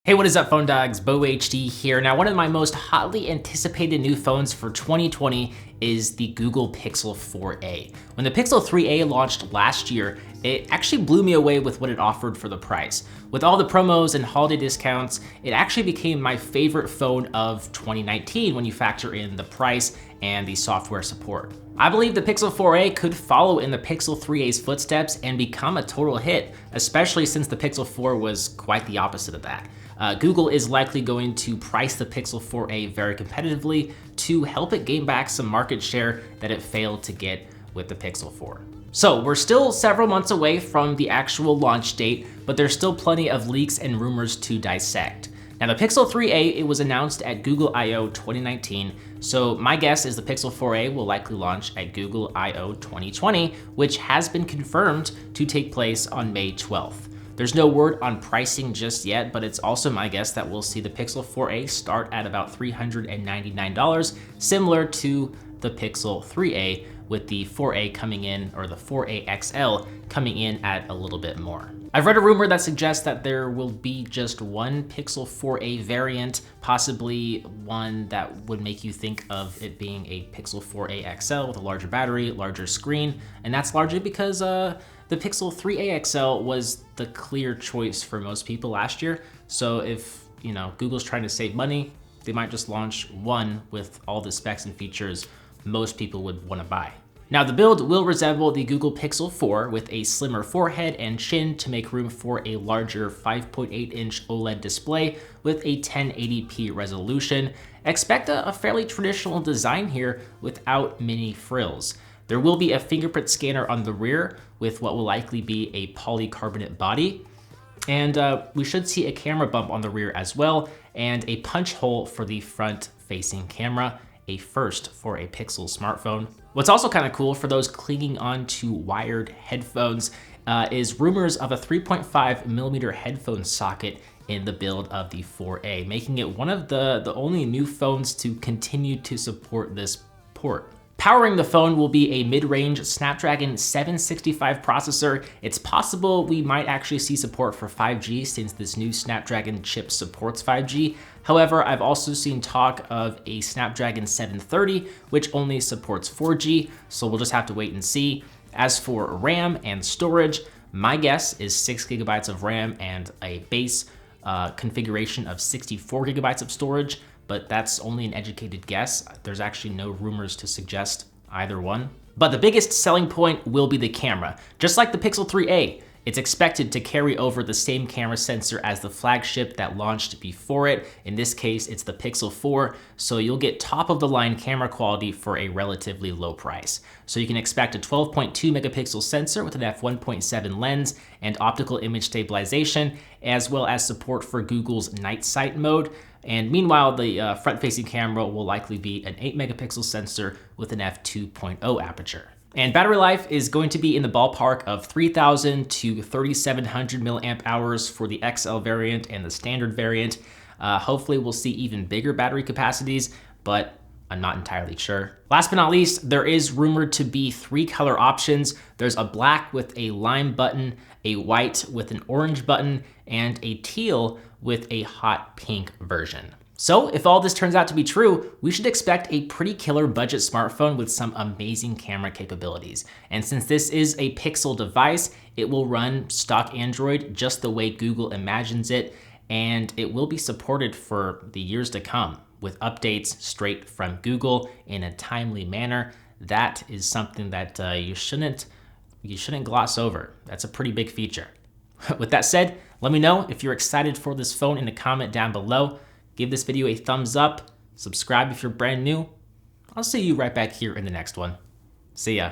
Hey, what is up, phone dogs? Bo HD here. Now, one of my most hotly anticipated new phones for 2020 is the Google Pixel 4a. When the Pixel 3a launched last year, it actually blew me away with what it offered for the price. With all the promos and holiday discounts, it actually became my favorite phone of 2019 when you factor in the price and the software support. I believe the Pixel 4a could follow in the Pixel 3a's footsteps and become a total hit, especially since the Pixel 4 was quite the opposite of that. Google is likely going to price the Pixel 4a very competitively to help it gain back some market share that it failed to get with the Pixel 4. So we're still several months away from the actual launch date, but there's still plenty of leaks and rumors to dissect. Now, the Pixel 3a, it was announced at Google I/O 2019, so my guess is the Pixel 4a will likely launch at Google I/O 2020, which has been confirmed to take place on May 12th. There's no word on pricing just yet, but it's also my guess that we'll see the Pixel 4a start at about $399, similar to the Pixel 3a, with the 4a coming in, or the 4a XL coming in at a little bit more. I've read a rumor that suggests that there will be just one Pixel 4a variant, possibly one that would make you think of it being a Pixel 4a XL with a larger battery, larger screen, and that's largely because the Pixel 3a XL was the clear choice for most people last year. So if, Google's trying to save money, they might just launch one with all the specs and features most people would want to buy. Now, the build will resemble the Google Pixel 4 with a slimmer forehead and chin to make room for a larger 5.8-inch OLED display with a 1080p resolution. Expect a fairly traditional design here without many frills. There will be a fingerprint scanner on the rear with what will likely be a polycarbonate body. And we should see a camera bump on the rear as well, and a punch hole for the front-facing camera, a first for a Pixel smartphone. What's also kind of cool for those clinging on to wired headphones is rumors of a 3.5mm headphone socket in the build of the 4a, making it one of the only new phones to continue to support this port. Powering the phone will be a mid-range Snapdragon 765 processor. It's possible we might actually see support for 5G since this new Snapdragon chip supports 5G. However, I've also seen talk of a Snapdragon 730, which only supports 4G, so we'll just have to wait and see. As for RAM and storage, my guess is 6 GB of RAM and a base configuration of 64 GB of storage. But that's only an educated guess. There's actually no rumors to suggest either one. But the biggest selling point will be the camera. Just like the Pixel 3a, it's expected to carry over the same camera sensor as the flagship that launched before it. In this case, it's the Pixel 4, so you'll get top-of-the-line camera quality for a relatively low price. So you can expect a 12.2 megapixel sensor with an f1.7 lens and optical image stabilization, as well as support for Google's night sight mode. And meanwhile, the front-facing camera will likely be an 8 megapixel sensor with an f2.0 aperture. And battery life is going to be in the ballpark of 3,000 to 3,700 milliamp hours for the XL variant and the standard variant. Hopefully we'll see even bigger battery capacities, but I'm not entirely sure. Last but not least, there is rumored to be 3 color options. There's a black with a lime button, a white with an orange button, and a teal with a hot pink version. So if all this turns out to be true, we should expect a pretty killer budget smartphone with some amazing camera capabilities. And since this is a Pixel device, it will run stock Android just the way Google imagines it, and it will be supported for the years to come with updates straight from Google in a timely manner. That is something that you shouldn't gloss over. That's a pretty big feature. With that said, let me know if you're excited for this phone in a comment down below. Give this video a thumbs up, subscribe if you're brand new. I'll see you right back here in the next one. See ya.